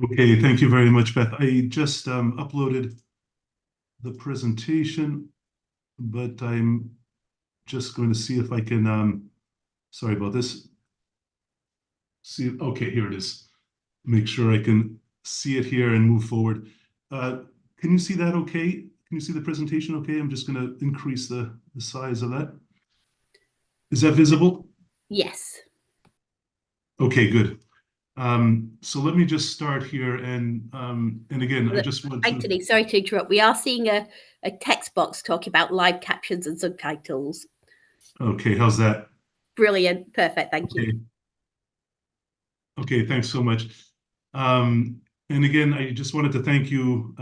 Okay, thank you very much, Beth. I just uploaded the presentation, but I'm just going to see if I can, sorry about this. See, okay, here it is. Make sure I can see it here and move forward. Uh, can you see that okay? Can you see the presentation okay? I'm just going to increase the size of that. Is that visible? Yes. Okay, good. So let me just start here, and again, I just want to. Anthony, sorry to interrupt. We are seeing a text box talking about live captions and subtitles. Okay, how's that? Brilliant. Perfect. Thank you. Okay. Okay, thanks so much. And again, I just wanted to thank you,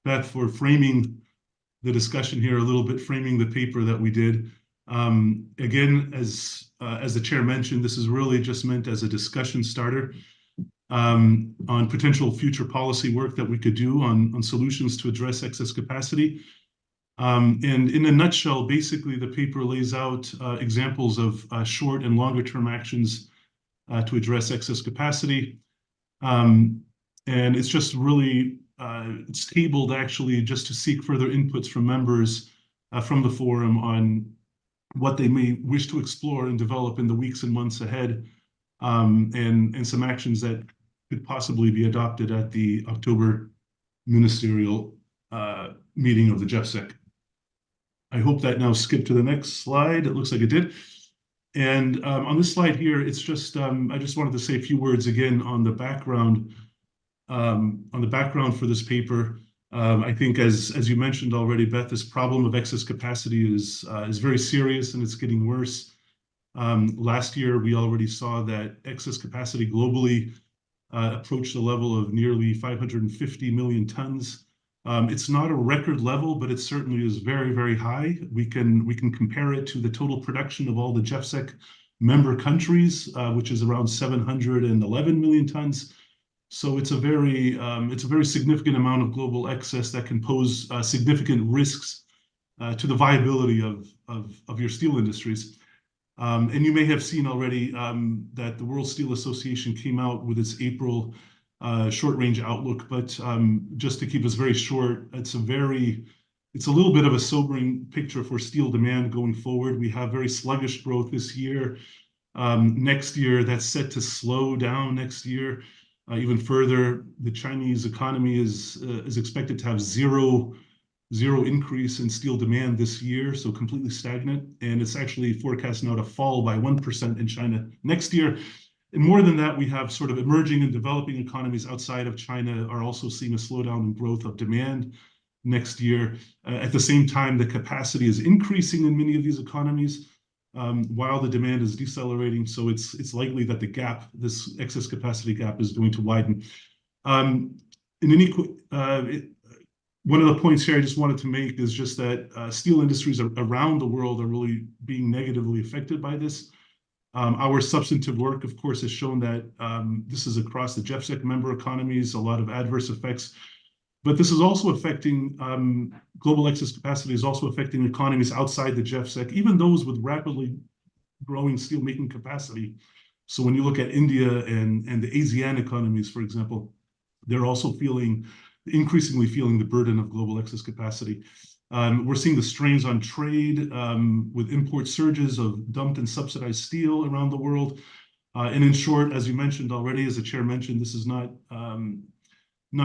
Beth, for framing the discussion here a little bit, framing the paper that we did. Again, as the chair mentioned, this is really just meant as a discussion starter on potential future policy work that we could do on solutions to address excess capacity. And in a nutshell, basically, the paper lays out examples of short and longer term actions to address excess capacity. And it's just really, it's tabled actually just to seek further inputs from members from the forum on what they may wish to explore and develop in the weeks and months ahead, and some actions that could possibly be adopted at the October ministerial meeting of the GEFSEC. I hope that now skipped to the next slide. It looks like it did. And on this slide here, it's just I just wanted to say a few words again on the background for this paper. I think, as you mentioned already, Beth, this problem of excess capacity is very serious and it's getting worse. Last year, we already saw that excess capacity globally approached a level of nearly 550 million tons. It's not a record level, but it certainly is very, very high. We can compare it to the total production of all the GEFSEC member countries, which is around 711 million tons. So it's a very significant amount of global excess that can pose significant risks to the viability of your steel industries. And you may have seen already that the World Steel Association came out with its April short-range outlook, but just to keep us very short, it's a little bit of a sobering picture for steel demand going forward. We have very sluggish growth this year. Next year, that's set to slow down next year even further. The Chinese economy is expected to have zero increase in steel demand this year, so completely stagnant. And it's actually forecast now to fall by 1% in China next year. And more than that, we have sort of emerging and developing economies outside of China are also seeing a slowdown in growth of demand next year. At the same time, the capacity is increasing in many of these economies while the demand is decelerating. So it's likely that the gap, this excess capacity gap, is going to widen. One of the points here I just wanted to make is just that steel industries around the world are really being negatively affected by this. Our substantive work, of course, has shown that this is across the GEFSEC member economies, a lot of adverse effects. But this is also affecting, global excess capacity is also affecting economies outside the GEFSEC, even those with rapidly growing steelmaking capacity. So when you look at India and the ASEAN economies, for example, they're also increasingly feeling the burden of global excess capacity. We're seeing the strains on trade with import surges of dumped and subsidized steel around the world. And in short, as you mentioned already, as the chair mentioned, this is not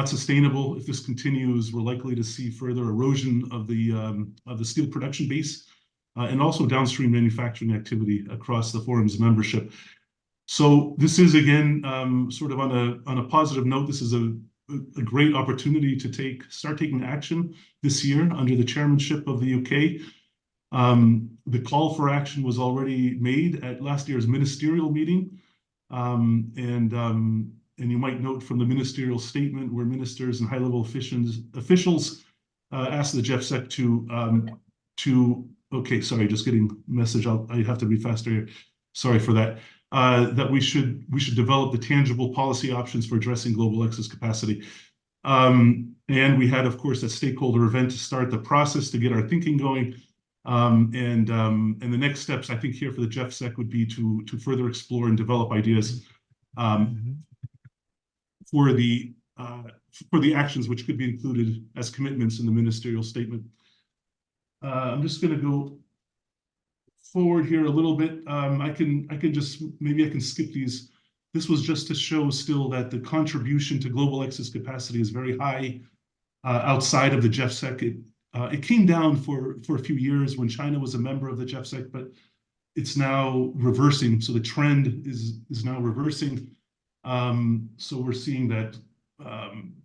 sustainable. If this continues, we're likely to see further erosion of the steel production base and also downstream manufacturing activity across the forum's membership. So this is, again, sort of on a positive note, this is a great opportunity to start taking action this year under the chairmanship of the UK. The call for action was already made at last year's ministerial meeting. And you might note from the ministerial statement where ministers and high-level officials asked the GEFSEC okay, sorry, just getting a message. I have to be faster here. Sorry for that. That we should develop the tangible policy options for addressing global excess capacity. And we had, of course, a stakeholder event to start the process to get our thinking going. And the next steps, I think, here for the GEFSEC would be to further explore and develop ideas. for the actions which could be included as commitments in the ministerial statement. I'm just going to go forward here a little bit. I can just, maybe I can skip these. This was just to show still that the contribution to global excess capacity is very high outside of the GEFSEC. It came down for a few years when China was a member of the GEFSEC, but it's now reversing. So the trend is now reversing. So we're seeing that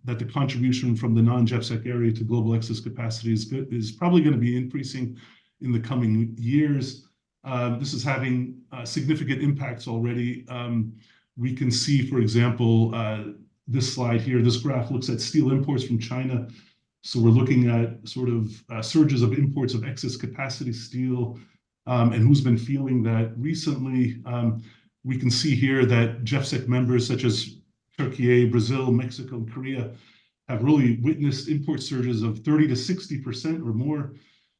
that the contribution from the non-GEFSEC area to global excess capacity is probably going to be increasing in the coming years. This is having significant impacts already. We can see, for example, this slide here, this graph looks at steel imports from China. So we're looking at sort of surges of imports of excess capacity steel, and who's been feeling that recently. We can see here that GEFSEC members such as Turkey, Brazil, Mexico, and Korea have really witnessed import surges of 30 to 60% or more.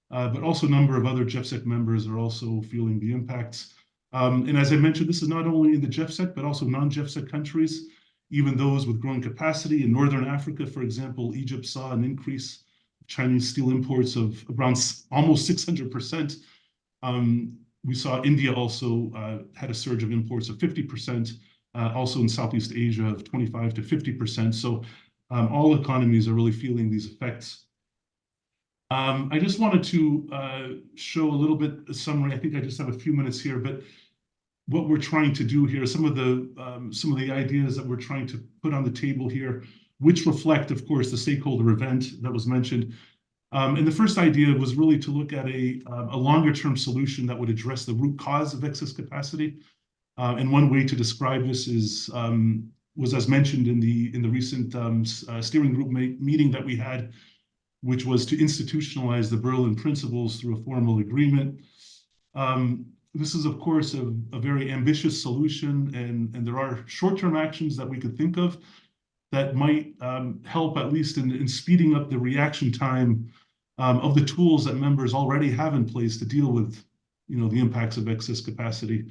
But also a number of other GEFSEC members are also feeling the impacts. And as I mentioned, this is not only in the GEFSEC, but also non-GEFSEC countries, even those with growing capacity. In Northern Africa, for example, Egypt saw an increase of Chinese steel imports of around almost 600%. We saw India also had a surge of imports of 50%, also in Southeast Asia of 25 to 50%. So all economies are really feeling these effects. I just wanted to show a little bit of summary. I think I just have a few minutes here, but what we're trying to do here, some of the ideas that we're trying to put on the table here, which reflect, of course, the stakeholder event that was mentioned. And the first idea was really to look at a longer-term solution that would address the root cause of excess capacity. And one way to describe this was as mentioned in the recent steering group meeting that we had, which was to institutionalize the Berlin Principles through a formal agreement. This is, of course, a very ambitious solution, and there are short-term actions that we could think of that might help, at least in speeding up the reaction time of the tools that members already have in place to deal with, the impacts of excess capacity.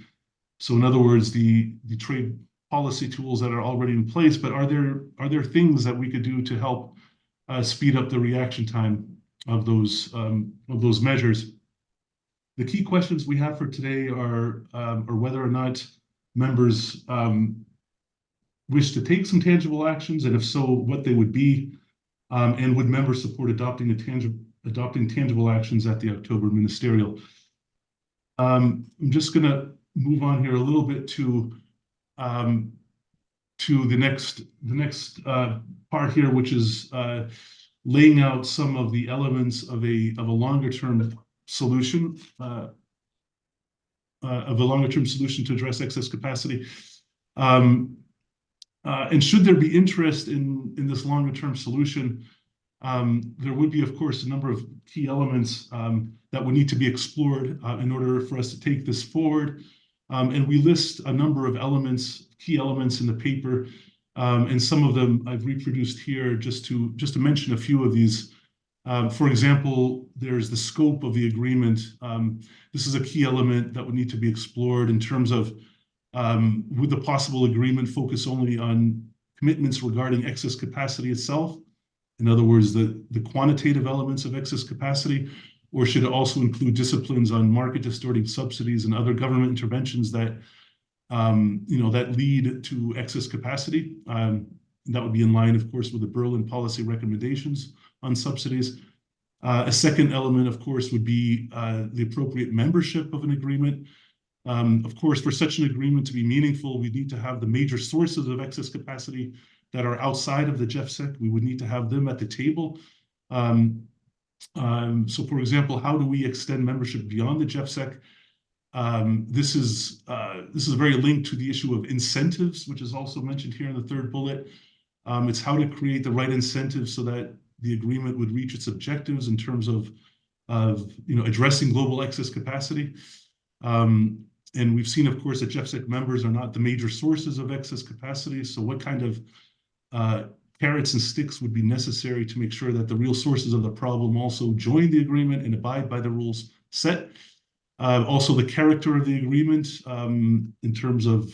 So, in other words, the trade policy tools that are already in place, but are there things that we could do to help speed up the reaction time of those measures? The key questions we have for today are whether or not members wish to take some tangible actions, and if so, what they would be, and would members support adopting tangible actions at the October ministerial. I'm just going to move on here a little bit to the next part here, which is laying out some of the elements of a longer-term solution, to address excess capacity. And should there be interest in this longer-term solution, there would be, of course, a number of key elements that would need to be explored in order for us to take this forward. And we list a number of key elements in the paper, and some of them I've reproduced here just to mention a few of these. For example, there's the scope of the agreement. This is a key element that would need to be explored in terms of would the possible agreement focus only on commitments regarding excess capacity itself? In other words, the quantitative elements of excess capacity, or should it also include disciplines on market distorting subsidies and other government interventions that that lead to excess capacity? That would be in line, of course, with the Berlin policy recommendations on subsidies. A second element, of course, would be the appropriate membership of an agreement. Of course, for such an agreement to be meaningful, we need to have the major sources of excess capacity that are outside of the GEFSEC. We would need to have them at the table. So, for example, how do we extend membership beyond the GEFSEC? This is very linked to the issue of incentives, which is also mentioned here in the third bullet. It's how to create the right incentives so that the agreement would reach its objectives in terms of addressing global excess capacity. And we've seen, of course, that GEFSEC members are not the major sources of excess capacity. So what kind of carrots and sticks would be necessary to make sure that the real sources of the problem also join the agreement and abide by the rules set? Also, the character of the agreement in terms of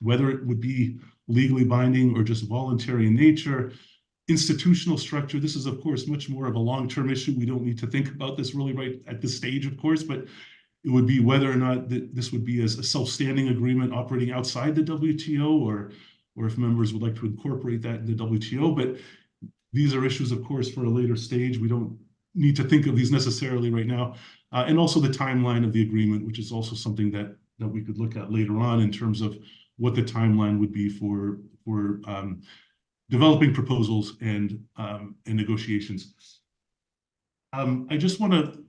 whether it would be legally binding or just voluntary in nature. Institutional structure, this is, of course, much more of a long-term issue. We don't need to think about this really right at this stage, of course, but it would be whether or not this would be as a self-standing agreement operating outside the WTO, or if members would like to incorporate that in the WTO. But these are issues, of course, for a later stage. We don't need to think of these necessarily right now. And also the timeline of the agreement, which is also something that we could look at later on in terms of what the timeline would be for developing proposals and negotiations. I just want to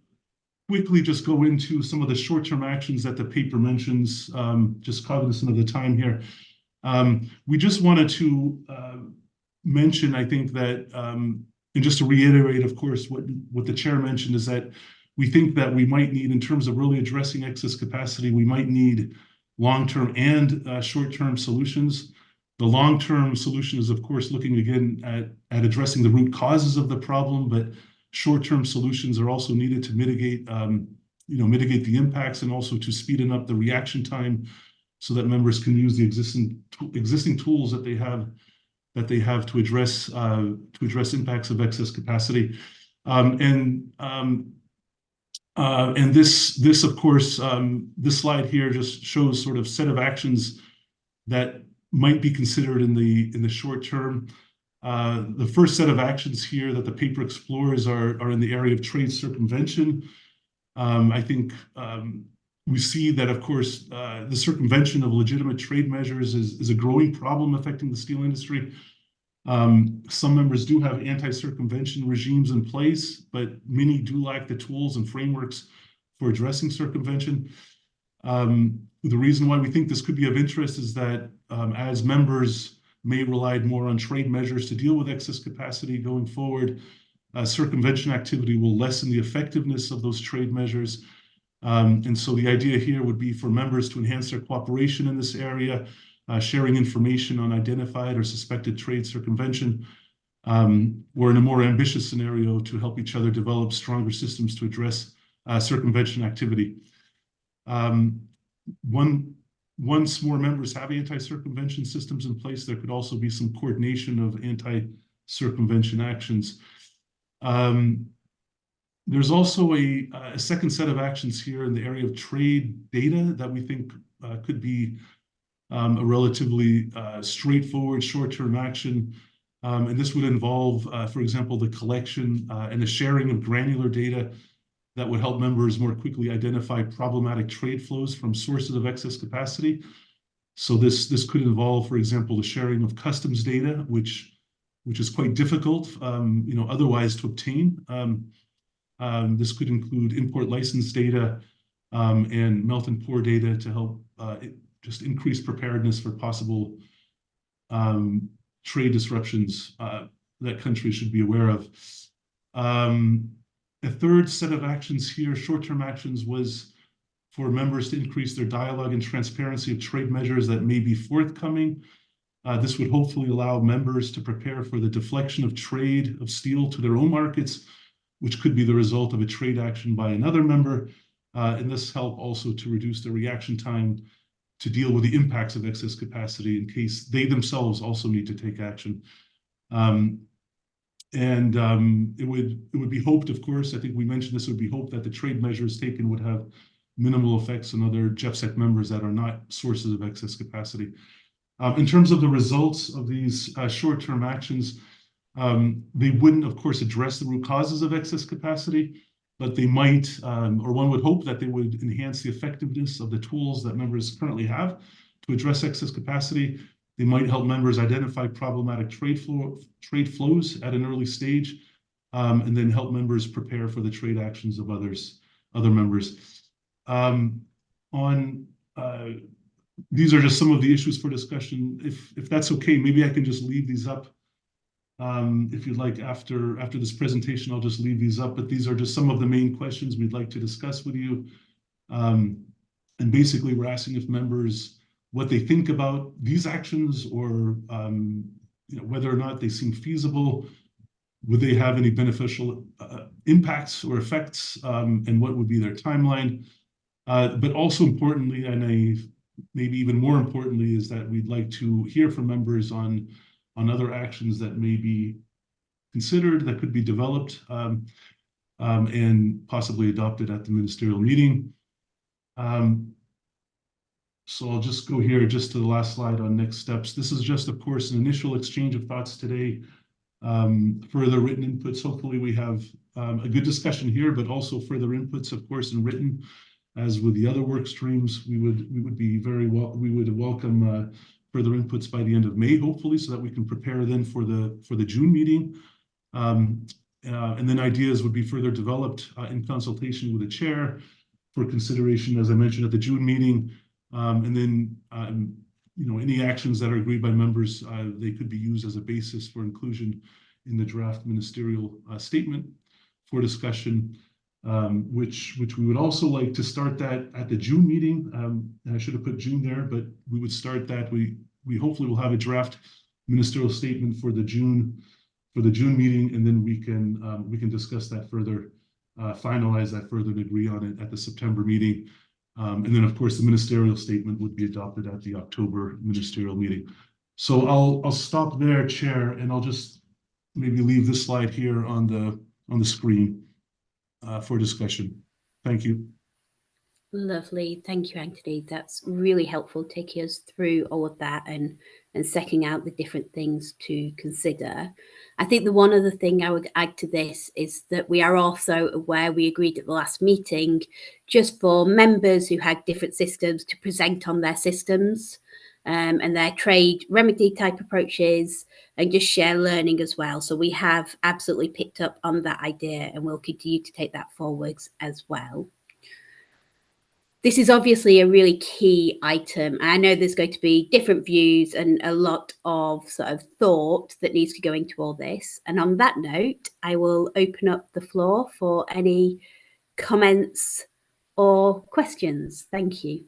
quickly just go into some of the short-term actions that the paper mentions, just cognizant of the time here. We just wanted to mention, I think that, and just to reiterate, of course, what the chair mentioned is that we think that we might need, in terms of really addressing excess capacity, we might need long-term and short-term solutions. The long-term solution is, of course, looking again at addressing the root causes of the problem, but short-term solutions are also needed to mitigate, mitigate the impacts, and also to speeden up the reaction time so that members can use the existing tools that they have to address impacts of excess capacity. And this, of course, this slide here just shows sort of set of actions that might be considered in the short term. The first set of actions here that the paper explores are in the area of trade circumvention. I think we see that, of course, the circumvention of legitimate trade measures is a growing problem affecting the steel industry. Some members do have anti-circumvention regimes in place, but many do lack the tools and frameworks for addressing circumvention. The reason why we think this could be of interest is that as members may rely more on trade measures to deal with excess capacity going forward, circumvention activity will lessen the effectiveness of those trade measures. And so the idea here would be for members to enhance their cooperation in this area, sharing information on identified or suspected trade circumvention, or in a more ambitious scenario, to help each other develop stronger systems to address circumvention activity. Once more members have anti-circumvention systems in place, there could also be some coordination of anti-circumvention actions. There's also a second set of actions here in the area of trade data that we think could be a relatively straightforward short-term action. And this would involve, for example, the collection and the sharing of granular data that would help members more quickly identify problematic trade flows from sources of excess capacity. So this could involve, for example, the sharing of customs data, which is quite difficult, otherwise to obtain. This could include import license data and melt and pour data to help just increase preparedness for possible trade disruptions that countries should be aware of. A third set of actions here, short-term actions, was for members to increase their dialogue and transparency of trade measures that may be forthcoming. This would hopefully allow members to prepare for the deflection of trade of steel to their own markets, which could be the result of a trade action by another member. And this help also to reduce the reaction time to deal with the impacts of excess capacity in case they themselves also need to take action. It would be hoped, of course, I think we mentioned this, would be hoped that the trade measures taken would have minimal effects on other GEPSEC members that are not sources of excess capacity. In terms of the results of these short-term actions, they wouldn't, of course, address the root causes of excess capacity, but they might, or one would hope that they would enhance the effectiveness of the tools that members currently have to address excess capacity. They might help members identify problematic trade flows at an early stage, and then help members prepare for the trade actions of other members. These are just some of the issues for discussion. If that's okay, maybe I can just leave these up. If you'd like, after this presentation, I'll just leave these up, but these are just some of the main questions we'd like to discuss with you. And basically, we're asking if members, what they think about these actions, or whether or not they seem feasible, would they have any beneficial impacts or effects, and what would be their timeline. But also importantly, and maybe even more importantly is that we'd like to hear from members on other actions that may be considered, that could be developed, and possibly adopted at the ministerial meeting. So I'll just go here just to the last slide on next steps. This is just, of course, an initial exchange of thoughts today. Further written inputs. Hopefully we have a good discussion here, but also further inputs, of course, in written. As with the other work streams, we would welcome further inputs by the end of May, hopefully, so that we can prepare then for the June meeting. And then ideas would be further developed in consultation with the chair for consideration, as I mentioned, at the June meeting. And then, any actions that are agreed by members, they could be used as a basis for inclusion in the draft ministerial statement for discussion, which we would also like to start that at the June meeting. And I should have put June there, but we would start that. We hopefully will have a draft ministerial statement for the June meeting, and then we can discuss that further, finalize that further, and agree on it at the September meeting. And then, of course, the ministerial statement would be adopted at the October ministerial meeting. So I'll stop there, Chair, and I'll just maybe leave this slide here on the screen for discussion. Thank you. Lovely. Thank you, Anthony. That's really helpful, taking us through all of that and setting out the different things to consider. I think the one other thing I would add to this is that we are also aware, we agreed at the last meeting, just for members who had different systems to present on their systems and their trade remedy type approaches, and just share learning as well. So we have absolutely picked up on that idea, and we'll continue to take that forwards as well. This is obviously a really key item. I know there's going to be different views and a lot of sort of thought that needs to go into all this. And on that note, I will open up the floor for any comments or questions. Thank you.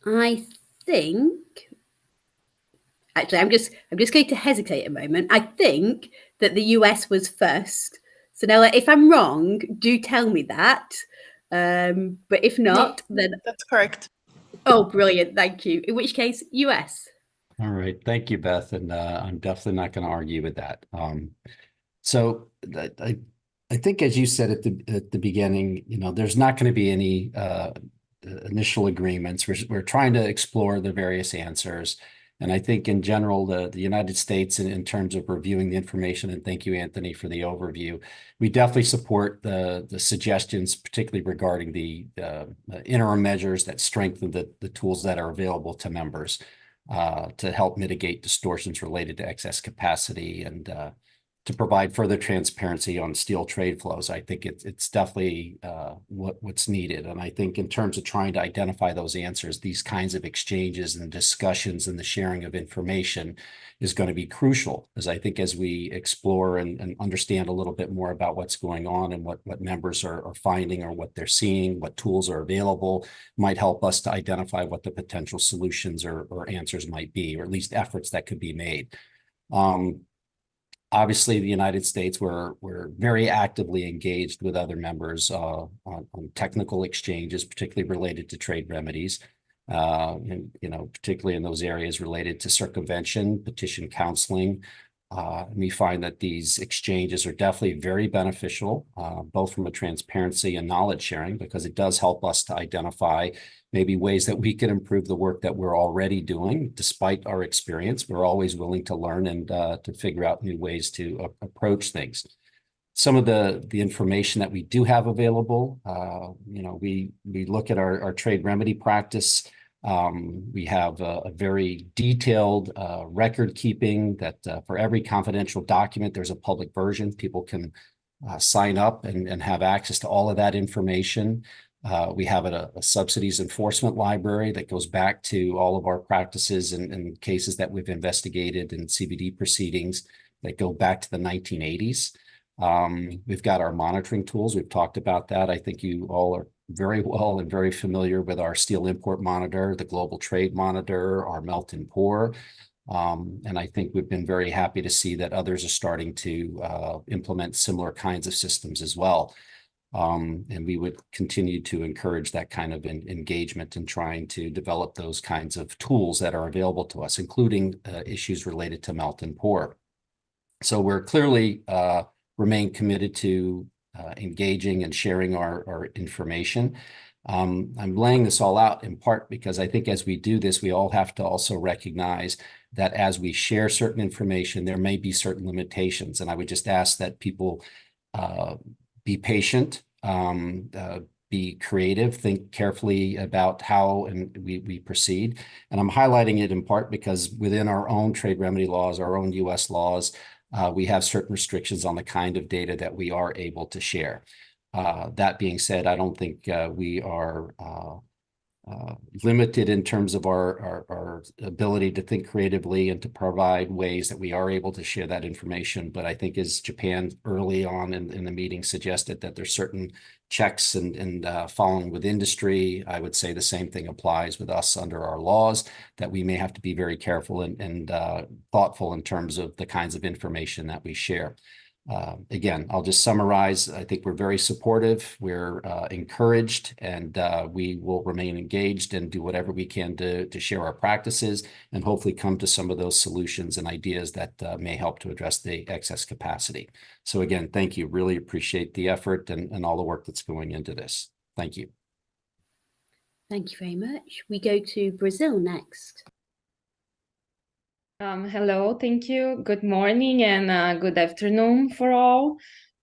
I think, actually, I'm just going to hesitate a moment. I think that the US was first. So now, if I'm wrong, do tell me that. But if not, then that's correct. Oh, brilliant! Thank you. In which case, US. All right, thank you, Beth, and I'm definitely not going to argue with that. So I think, as you said at the beginning, there's not going to be any initial agreements. We're trying to explore the various answers. And I think in general, the United States, in terms of reviewing the information, and thank you, Anthony, for the overview, we definitely support the suggestions, particularly regarding the interim measures that strengthen the tools that are available to members to help mitigate distortions related to excess capacity and to provide further transparency on steel trade flows. I think it's definitely what's needed. And I think in terms of trying to identify those answers, these kinds of exchanges and discussions and the sharing of information is going to be crucial, as I think as we explore and understand a little bit more about what's going on and what members are finding or what they're seeing, what tools are available, might help us to identify what the potential solutions or answers might be, or at least efforts that could be made. Obviously, the United States, we're very actively engaged with other members on technical exchanges, particularly related to trade remedies, and particularly in those areas related to circumvention, petition counseling. We find that these exchanges are definitely very beneficial, both from a transparency and knowledge sharing, because it does help us to identify maybe ways that we can improve the work that we're already doing. Despite our experience, we're always willing to learn and to figure out new ways to approach things. Some of the information that we do have available, we look at our trade remedy practice. We have a very detailed record keeping that for every confidential document, there's a public version. People can sign up and have access to all of that information. We have a subsidies enforcement library that goes back to all of our practices and cases that we've investigated in CBD proceedings that go back to the 1980s. We've got our monitoring tools. We've talked about that. I think you all are very well and very familiar with our steel import monitor, the global trade monitor, our melt and pour. And I think we've been very happy to see that others are starting to implement similar kinds of systems as well. And we would continue to encourage that kind of engagement in trying to develop those kinds of tools that are available to us, including issues related to melt and pour. So we're clearly remain committed to engaging and sharing our information. I'm laying this all out in part because I think as we do this, we all have to also recognize that as we share certain information, there may be certain limitations. And I would just ask that people be patient, be creative, think carefully about how we proceed. And I'm highlighting it in part because within our own trade remedy laws, our own US laws, we have certain restrictions on the kind of data that we are able to share. That being said, I don't think we are limited in terms of our ability to think creatively and to provide ways that we are able to share that information. But I think as Japan early on in the meeting suggested that there's certain checks and following with industry, I would say the same thing applies with us under our laws, that we may have to be very careful and thoughtful in terms of the kinds of information that we share. Again, I'll just summarize. I think we're very supportive. We're encouraged, and we will remain engaged and do whatever we can to share our practices and hopefully come to some of those solutions and ideas that may help to address the excess capacity. So again, thank you. Really appreciate the effort and all the work that's going into this. Thank you. Thank you very much. We go to Brazil next. Hello, thank you. Good morning and good afternoon for all.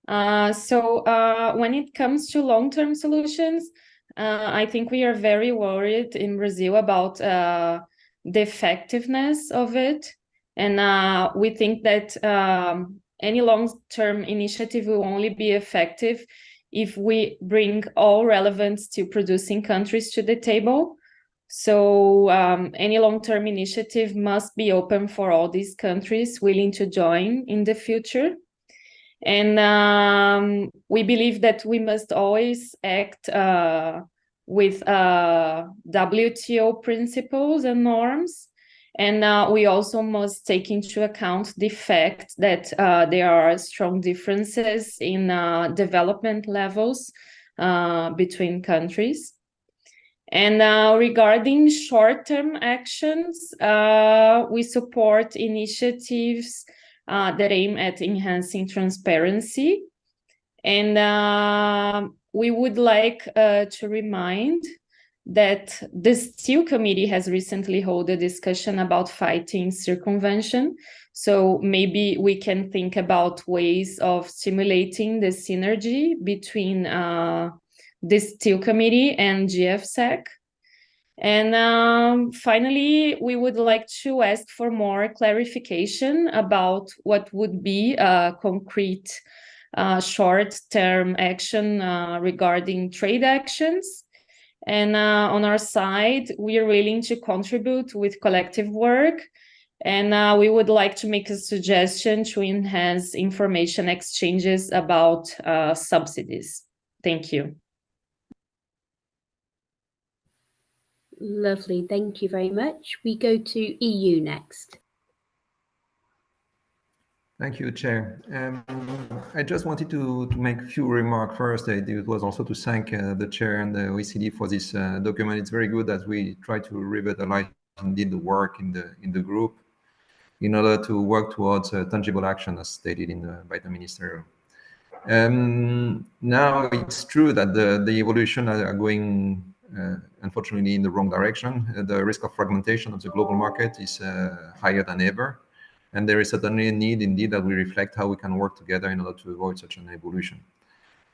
When it comes to long-term solutions, I think we are very worried in Brazil about the effectiveness of it. And we think that any long-term initiative will only be effective if we bring all relevant steel producing countries to the table. So any long-term initiative must be open for all these countries willing to join in the future. And we believe that we must always act with WTO principles and norms. And we also must take into account the fact that there are strong differences in development levels between countries. And regarding short-term actions, we support initiatives that aim at enhancing transparency. And we would like to remind that the Steel Committee has recently held a discussion about fighting circumvention. So maybe we can think about ways of stimulating the synergy between the Steel Committee and GFSEC. And finally, we would like to ask for more clarification about what would be a concrete short-term action regarding trade actions. And on our side, we are willing to contribute with collective work. And we would like to make a suggestion to enhance information exchanges about subsidies. Thank you. Lovely. Thank you very much. We go to EU next. Thank you, Chair. I just wanted to make a few remarks first. It was also to thank the Chair and the OECD for this document. It's very good that we try to revitalize indeed the work in the group in order to work towards tangible action as stated by the Minister. Now, it's true that the evolution are going unfortunately in the wrong direction. The risk of fragmentation of the global market is higher than ever. And there is certainly a need indeed that we reflect how we can work together in order to avoid such an evolution.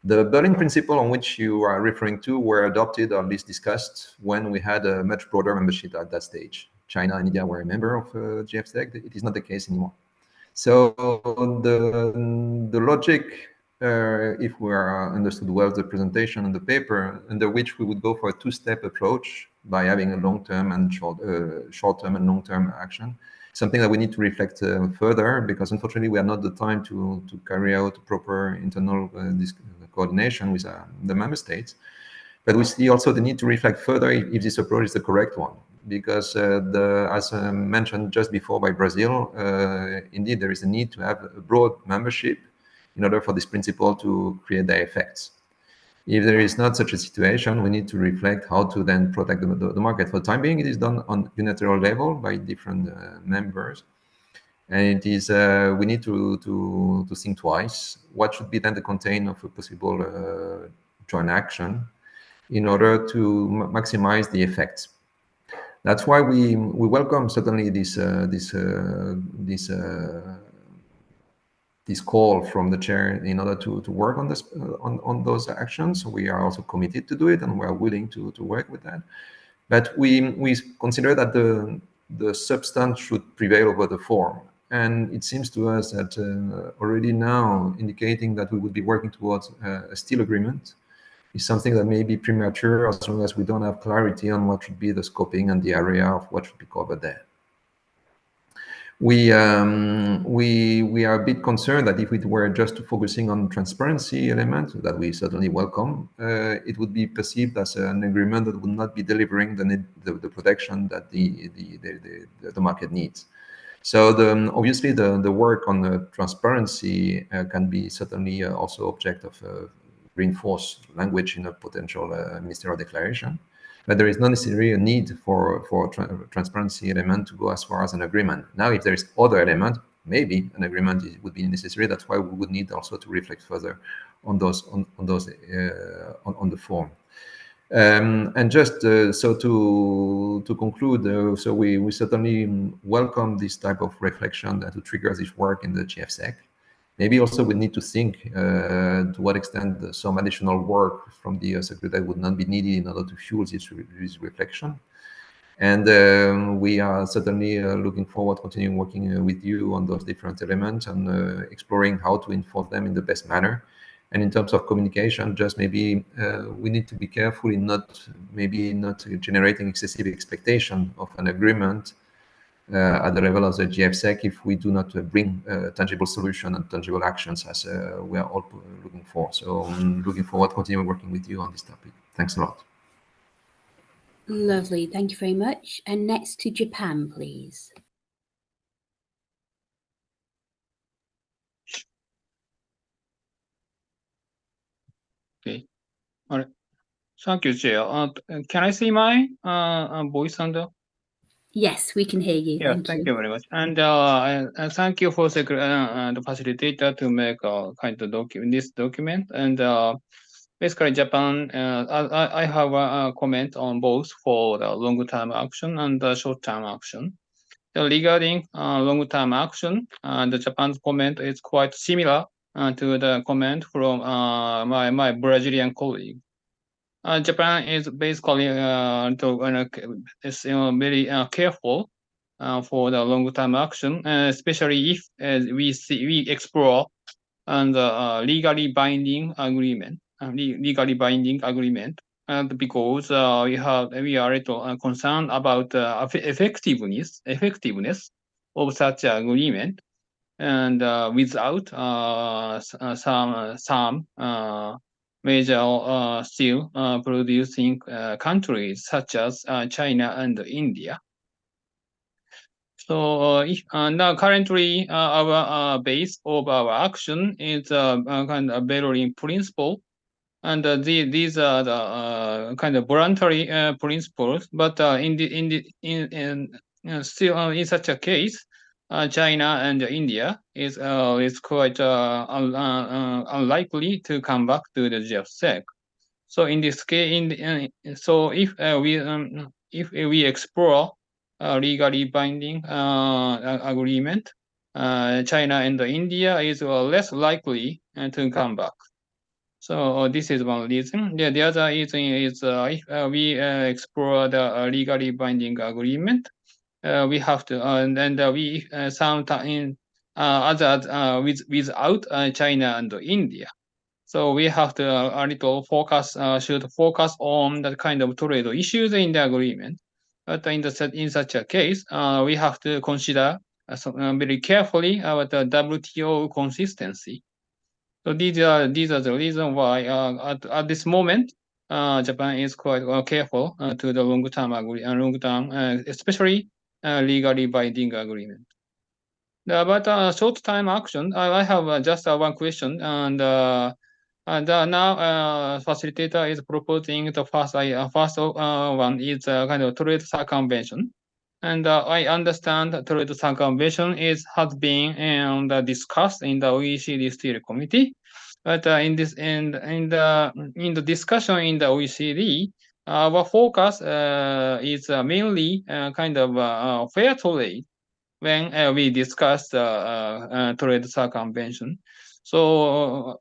The Berlin Principle on which you are referring to were adopted or at least discussed when we had a much broader membership at that stage. China and India were a member of GFSEC. It is not the case anymore. So the logic, if we are understood well the presentation and the paper, under which we would go for a two-step approach by having a long-term and short-term and long-term action, something that we need to reflect further, because unfortunately we have not the time to carry out proper internal coordination with the member states. But we see also the need to reflect further if this approach is the correct one, because as mentioned just before by Brazil, indeed there is a need to have a broad membership in order for this principle to create their effects. If there is not such a situation, we need to reflect how to then protect the market. For the time being, it is done on unilateral level by different members. And it is we need to think twice. What should be then the content of a possible joint action in order to maximize the effects? That's why we welcome certainly this call from the chair in order to work on this on those actions. We are also committed to do it, and we are willing to work with that. But we consider that the substance should prevail over the form. And it seems to us that already now indicating that we would be working towards a steel agreement is something that may be premature as long as we don't have clarity on what should be the scoping and the area of what should be covered there. We are a bit concerned that if we were just focusing on transparency element that we certainly welcome, it would be perceived as an agreement that would not be delivering the protection that the market needs. So obviously the work on the transparency can be certainly also object of reinforced language in a potential ministerial declaration. But there is not necessarily a need for transparency element to go as far as an agreement. Now, if there is other element, maybe an agreement would be necessary. That's why we would need also to reflect further on those on the form. And just so to conclude, so we certainly welcome this type of reflection that to trigger this work in the GFSEC. Maybe also we need to think to what extent some additional work from the Secretary would not be needed in order to fuel this reflection. And we are certainly looking forward to continuing working with you on those different elements and exploring how to enforce them in the best manner. And in terms of communication, just maybe we need to be careful in not generating excessive expectation of an agreement at the level of the GFSEC if we do not bring tangible solution and tangible actions as we are all looking for. So I'm looking forward to continue working with you on this topic. Thanks a lot. Lovely. Thank you very much. And next to Japan, please. Okay. All right. Thank you, Chair. Can I see my voice under? Yes, we can hear you. Yeah, thank you very much. And thank you for the facilitator to make kind of this document. And basically, Japan, I have a comment on both for the long-term action and the short-term action. Regarding long-term action, the Japan's comment is quite similar to the comment from my Brazilian colleague. Japan is basically very careful for the long-term action, especially if we explore and legally binding agreement, and because we are a little concerned about effectiveness of such agreement, and without some major steel producing countries such as China and India. So now currently our base of our action is kind of Berlin principle, and these are the kind of voluntary principles. But still in such a case, China and India is quite unlikely to come back to the GFSEC. So in this case, so if we explore legally binding agreement, China and India is less likely to come back. So this is one reason. The other reason is if we explore the legally binding agreement, we have to, and we sometimes others without China and India. So we have to a little focus, should focus on that kind of trade issues in the agreement. But in such a case, we have to consider very carefully the WTO consistency. So these are the reasons why at this moment Japan is quite careful to the long-term especially legally binding agreement. But short-time action, I have just one question, and now facilitator is proposing the first one is kind of trade circumvention. And I understand that trade circumvention has been discussed in the OECD Steering Committee. But in the discussion in the OECD, our focus is mainly kind of fair trade when we discussed trade circumvention. So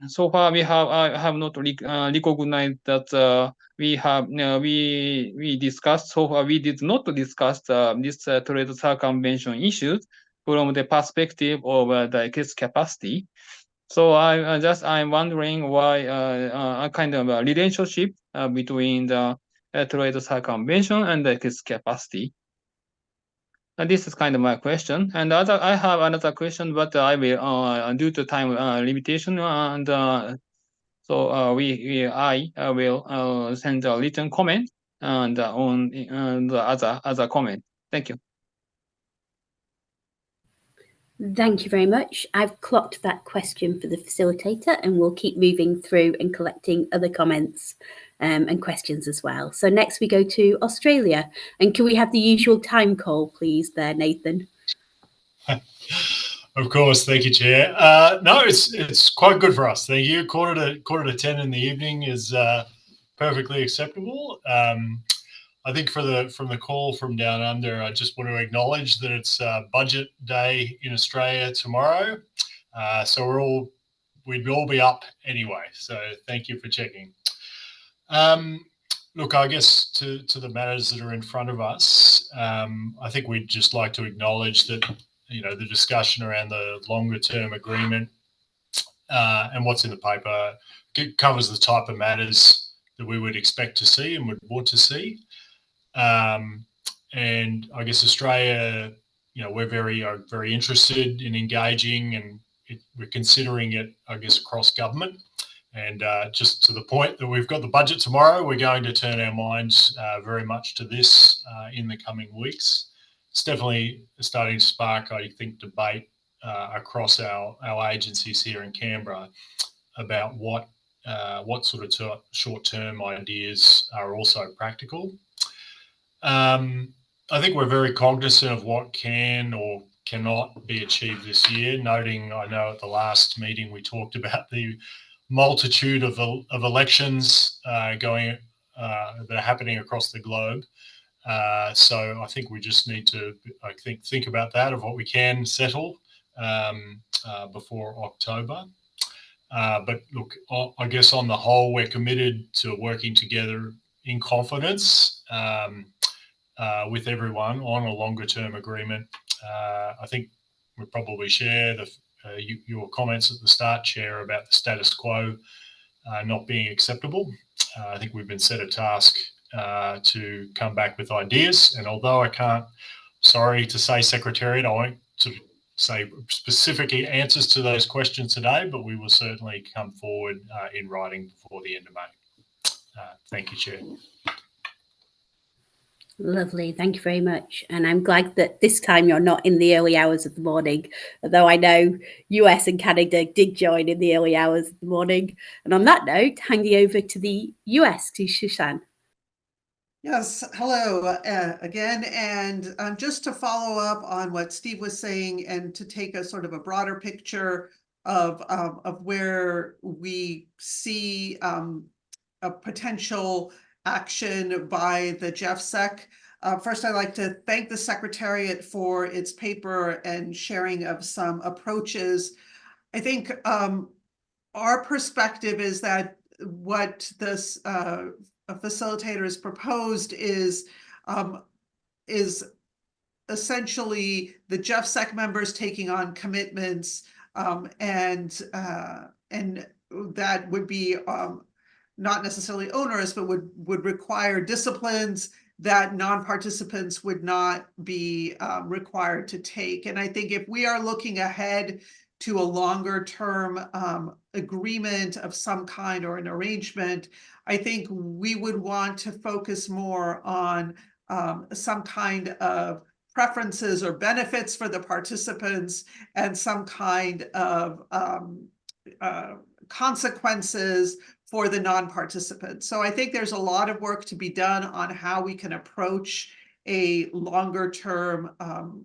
so far we have not recognized that we discussed. So far we did not discuss this trade circumvention issues from the perspective of the excess capacity. So I'm wondering why a kind of a relationship between the trade circumvention and the excess capacity. This is kind of my question. And I have another question, but I will due to time limitation and so I will send a written comment and on the other comment. Thank you. Thank you very much. I've clocked that question for the facilitator, and we'll keep moving through and collecting other comments and questions as well. So next we go to Australia. And can we have the usual time call, please, there, Nathan? Of course, thank you, Chair. No, it's quite good for us. Thank you. Quarter to 10 in the evening is perfectly acceptable. I think from the call from down under, I just want to acknowledge that it's budget day in Australia tomorrow. So we'd all be up anyway. So thank you for checking. Look, I guess to the matters that are in front of us, I think we'd just like to acknowledge that, you know, the discussion around the longer term agreement and what's in the paper covers the type of matters that we would expect to see and would want to see. And I guess Australia, you know, we're very interested in engaging, and we're considering it, I guess, across government. And just to the point that we've got the budget tomorrow, we're going to turn our minds very much to this in the coming weeks. It's definitely starting to spark, I think, debate across our agencies here in Canberra about what sort of short-term ideas are also practical. I think we're very cognizant of what can or cannot be achieved this year, noting, I know at the last meeting we talked about the multitude of elections that are happening across the globe. So I think we just need to, think about that, of what we can settle before October. But look, I guess on the whole, we're committed to working together in confidence with everyone on a longer term agreement. I think we probably share your comments at the start, Chair, about the status quo not being acceptable. I think we've been set a task to come back with ideas. And although I can't, sorry to say, Secretariat, I won't sort of say specific answers to those questions today, but we will certainly come forward in writing before the end of May. Thank you, Chair. Lovely. Thank you very much. And I'm glad that this time you're not in the early hours of the morning, although I know US and Canada did join in the early hours of the morning. And on that note, handing over to the US, to Susan. Yes, hello again. And just to follow up on what Steve was saying, and to take a sort of a broader picture of where we see a potential action by the GEFSEC. First, I'd like to thank the Secretariat for its paper and sharing of some approaches. I think our perspective is that what this facilitator has proposed is essentially the GEFSEC members taking on commitments, and that would be not necessarily onerous, but would require disciplines that non-participants would not be required to take. And I think if we are looking ahead to a longer term agreement of some kind or an arrangement, I think we would want to focus more on some kind of preferences or benefits for the participants and some kind of consequences for the non-participants. So I think there's a lot of work to be done on how we can approach a longer term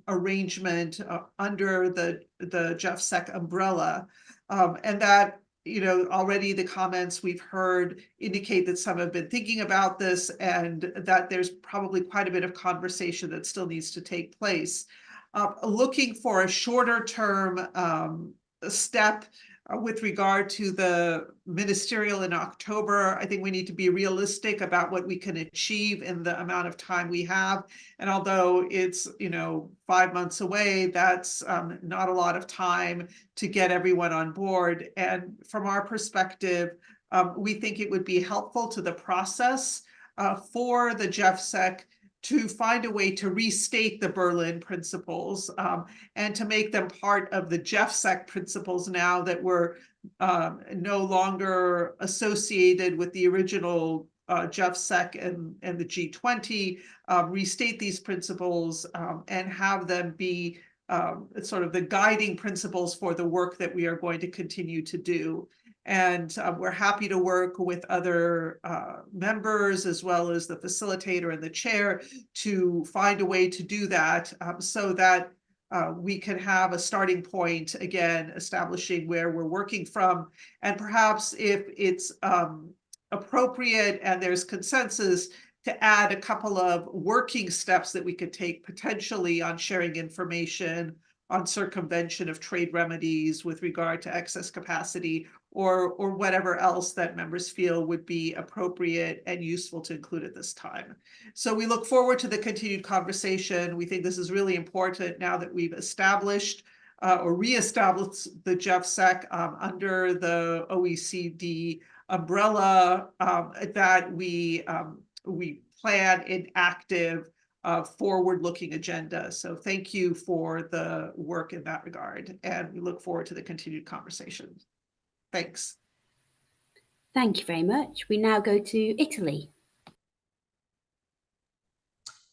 arrangement under the GEFSEC umbrella. And that, you know, already the comments we've heard indicate that some have been thinking about this and that there's probably quite a bit of conversation that still needs to take place. Looking for a shorter term step with regard to the ministerial in October, I think we need to be realistic about what we can achieve in the amount of time we have. And although it's, you know, 5 months away, that's not a lot of time to get everyone on board. And from our perspective, we think it would be helpful to the process for the GEFSEC to find a way to restate the Berlin principles and to make them part of the GEFSEC principles now that we're no longer associated with the original GEFSEC and the G20, restate these principles and have them be sort of the guiding principles for the work that we are going to continue to do. And we're happy to work with other members as well as the facilitator and the chair to find a way to do that so that we can have a starting point, again, establishing where we're working from. And perhaps if it's appropriate and there's consensus, to add a couple of working steps that we could take potentially on sharing information, on circumvention of trade remedies with regard to excess capacity, or whatever else that members feel would be appropriate and useful to include at this time. So we look forward to the continued conversation. We think this is really important now that we've established or reestablished the GEFSEC under the OECD umbrella, that we plan an active forward-looking agenda. So thank you for the work in that regard, and we look forward to the continued conversation. Thanks. Thank you very much. We now go to Italy.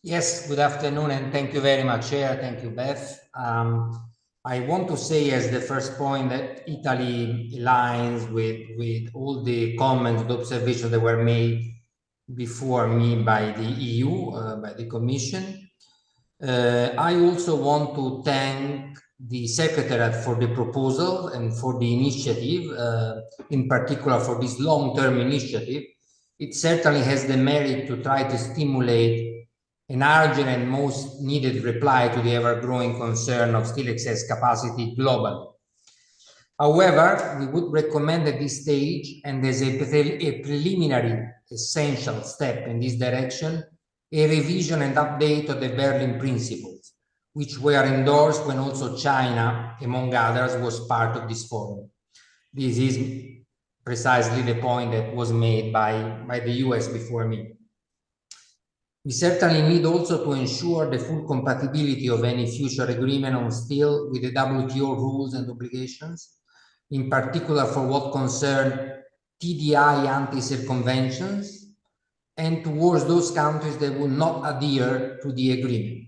Yes, good afternoon, and thank you very much, Chair. Thank you, Beth. I want to say as the first point that Italy aligns with all the comments, the observations that were made before me by the EU, by the Commission. I also want to thank the Secretariat for the proposal and for the initiative, in particular for this long-term initiative. It certainly has the merit to try to stimulate an urgent and most needed reply to the ever-growing concern of steel excess capacity globally. However, we would recommend at this stage, and as a preliminary essential step in this direction, a revision and update of the Berlin Principles, which were endorsed when also China, among others, was part of this forum. This is precisely the point that was made by the US before me. We certainly need also to ensure the full compatibility of any future agreement on steel with the WTO rules and obligations, in particular for what concern TDI anti-circumventions, and towards those countries that will not adhere to the agreement.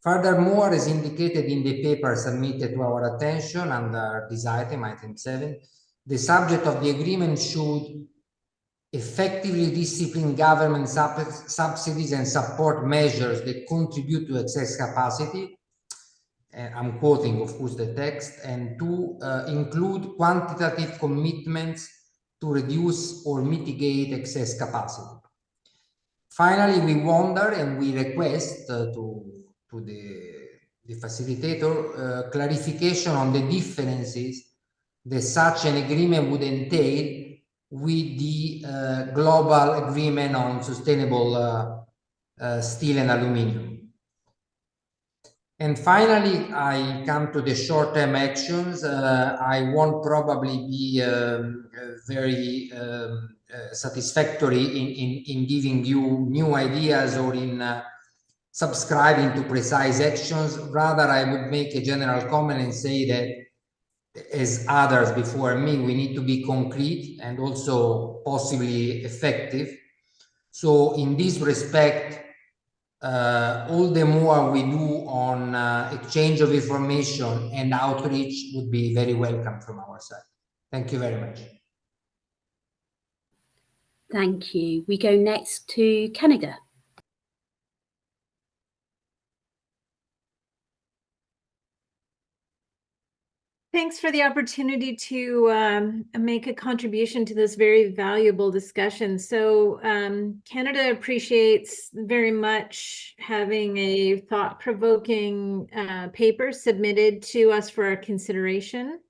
Furthermore, as indicated in the paper submitted to our attention under this item 7, the subject of the agreement should effectively discipline government subsidies and support measures that contribute to excess capacity. I'm quoting, of course, the text, and to include quantitative commitments to reduce or mitigate excess capacity. Finally, we wonder and we request to the facilitator clarification on the differences that such an agreement would entail with the global agreement on sustainable steel and aluminum. And finally, I come to the short-term actions. I won't probably be very satisfactory in giving you new ideas or in subscribing to precise actions. Rather, I would make a general comment and say that, as others before me, we need to be concrete and also possibly effective. So in this respect, all the more we do on exchange of information and outreach would be very welcome from our side. Thank you very much. Thank you. We go next to Canada. Thanks for the opportunity to make a contribution to this very valuable discussion. So Canada appreciates very much having a thought-provoking paper submitted to us for our consideration.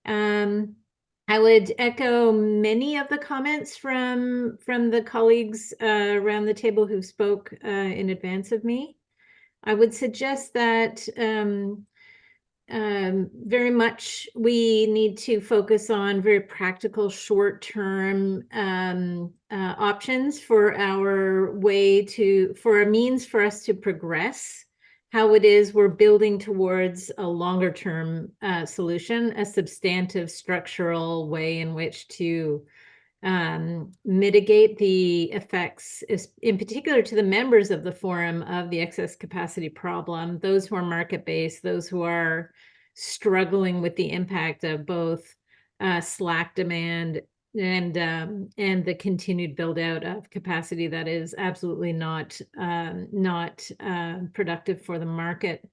I would echo many of the comments from the colleagues around the table who spoke in advance of me. I would suggest that very much we need to focus on very practical short-term options for our for a means for us to progress how it is we're building towards a longer term solution, a substantive structural way in which to mitigate the effects, in particular to the members of the forum, of the excess capacity problem, those who are market-based, those who are struggling with the impact of both slack demand and the continued build out of capacity that is absolutely not productive for the market.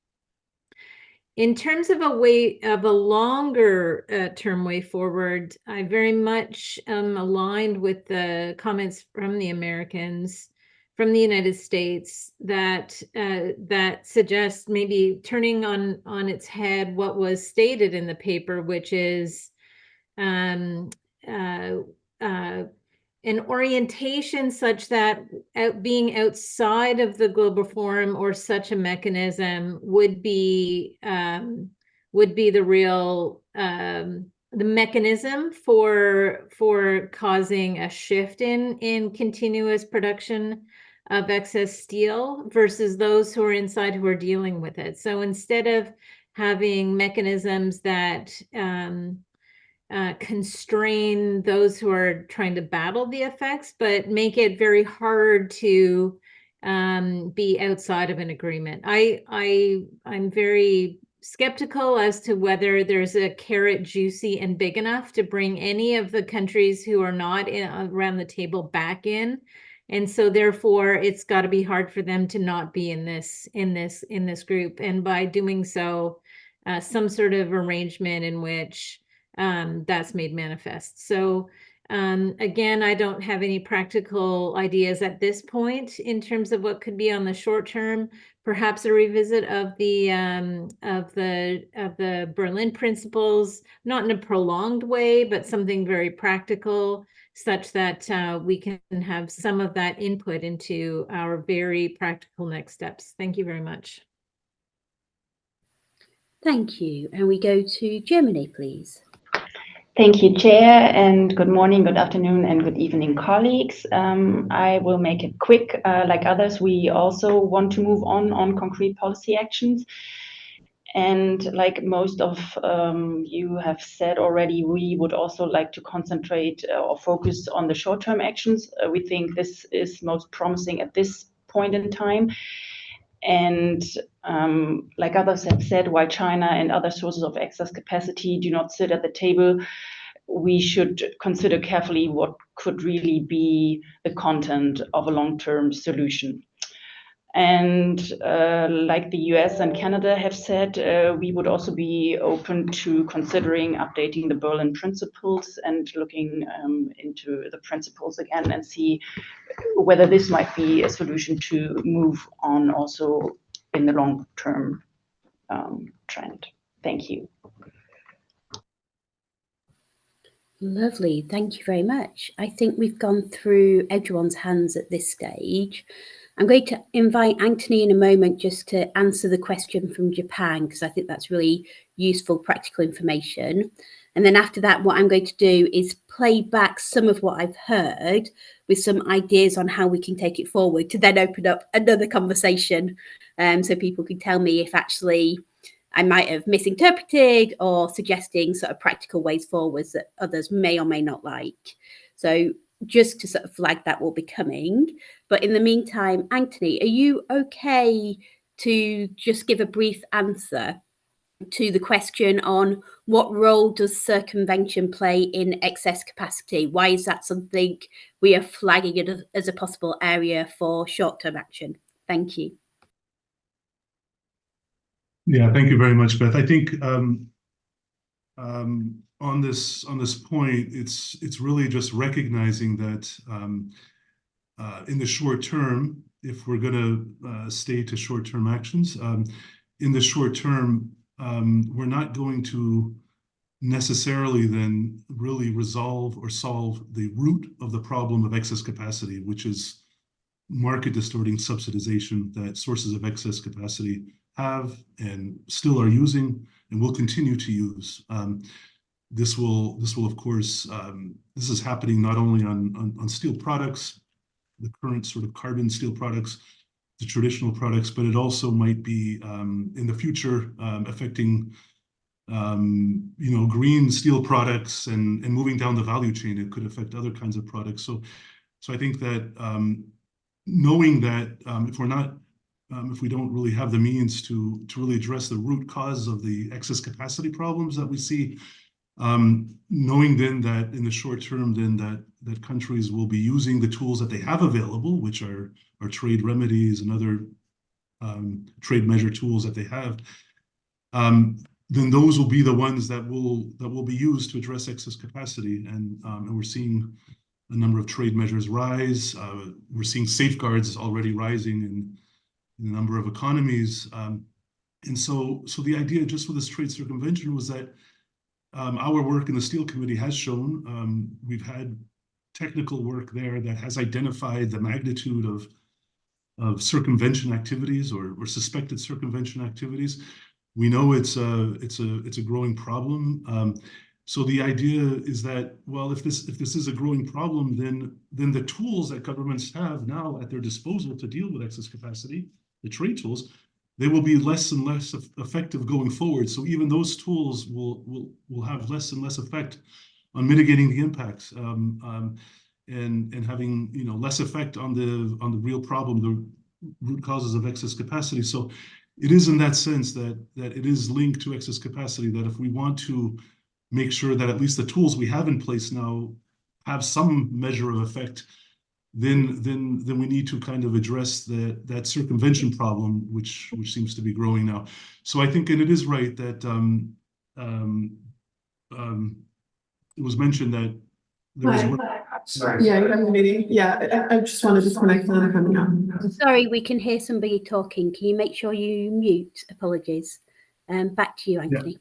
In terms of a longer term way forward, I very much am aligned with the comments from the Americans, from the United States, that suggest maybe turning on its head what was stated in the paper, which is an orientation such that being outside of the global forum or such a mechanism would be the real the mechanism for causing a shift in continuous production of excess steel versus those who are inside who are dealing with it. So instead of having mechanisms that constrain those who are trying to battle the effects, but make it very hard to be outside of an agreement. I'm very skeptical as to whether there's a carrot juicy and big enough to bring any of the countries who are not around the table back in. And so therefore it's got to be hard for them to not be in this group. And by doing so, some sort of arrangement in which that's made manifest. So again, I don't have any practical ideas at this point in terms of what could be on the short term. Perhaps a revisit of the Berlin principles, not in a prolonged way, but something very practical, such that we can have some of that input into our very practical next steps. Thank you very much. Thank you. And we go to Germany, please. Thank you, Chair, and good morning, good afternoon, and good evening, colleagues. I will make it quick. Like others, we also want to move on concrete policy actions. And like most of you have said already, we would also like to concentrate or focus on the short-term actions. We think this is most promising at this point in time. And like others have said, while China and other sources of excess capacity do not sit at the table, we should consider carefully what could really be the content of a long-term solution. And like the US and Canada have said, we would also be open to considering updating the Berlin principles and looking into the principles again and see whether this might be a solution to move on also in the long-term trend. Thank you. Lovely. Thank you very much. I think we've gone through everyone's hands at this stage. I'm going to invite Anthony in a moment just to answer the question from Japan, because I think that's really useful practical information. And then after that, what I'm going to do is play back some of what I've heard with some ideas on how we can take it forward to then open up another conversation. So people can tell me if actually I might have misinterpreted or suggesting sort of practical ways forwards that others may or may not like. So just to sort of flag that will be coming. But in the meantime, Anthony, are you okay to just give a brief answer to the question on what role does circumvention play in excess capacity? Why is that something we are flagging it as a possible area for short-term action? Thank you. Yeah, thank you very much, Beth. I think on this point, it's really just recognizing that in the short term, if we're going to stay to short-term actions, in the short term, we're not going to necessarily then really resolve or solve the root of the problem of excess capacity, which is market distorting subsidization that sources of excess capacity have and still are using and will continue to use. This will of course, this is happening not only on steel products, the current sort of carbon steel products, the traditional products, but it also might be in the future affecting green steel products and moving down the value chain. It could affect other kinds of products. So I think that knowing that if we don't really have the means to really address the root cause of the excess capacity problems that we see, knowing then that in the short term, then that countries will be using the tools that they have available, which are trade remedies and other trade measure tools that they have, then those will be the ones that will be used to address excess capacity. And we're seeing a number of trade measures rise. We're seeing safeguards already rising in a number of economies. And so the idea just with this trade circumvention was that our work in the Steel Committee has shown, we've had technical work there that has identified the magnitude of circumvention activities or suspected circumvention activities. We know it's a growing problem. So the idea is that, well, if this is a growing problem, then the tools that governments have now at their disposal to deal with excess capacity, the trade tools, they will be less and less effective going forward. So even those tools will have less and less effect on mitigating the impacts and having less effect on the real problem, the root causes of excess capacity. So it is in that sense that it is linked to excess capacity, that if we want to make sure that at least the tools we have in place now have some measure of effect, then we need to kind of address that circumvention problem, which seems to be growing now. So I think, and it is right that it was mentioned that there was. Yeah, you're having a meeting. Yeah, I just want to disconnect and then coming on. Sorry, we can hear somebody talking. Can you make sure you mute? Apologies. Back to you, Anthony.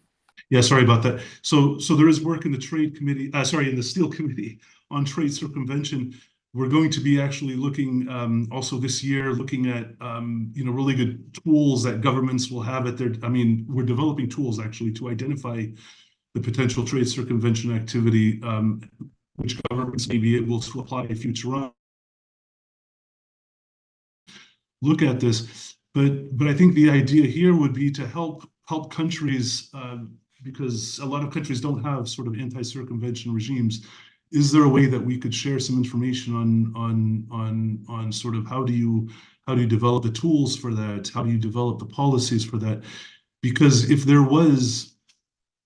Yeah, sorry about that. So there is work in the Trade Committee, in the Steel Committee on trade circumvention. We're going to be actually looking also this year, looking at really good tools that governments will have at their. We're developing tools actually to identify the potential trade circumvention activity, which governments may be able to apply in future on. Look at this, but I think the idea here would be to help countries, because a lot of countries don't have sort of anti-circumvention regimes. Is there a way that we could share some information on sort of how do you develop the tools for that? How do you develop the policies for that? Because if there was,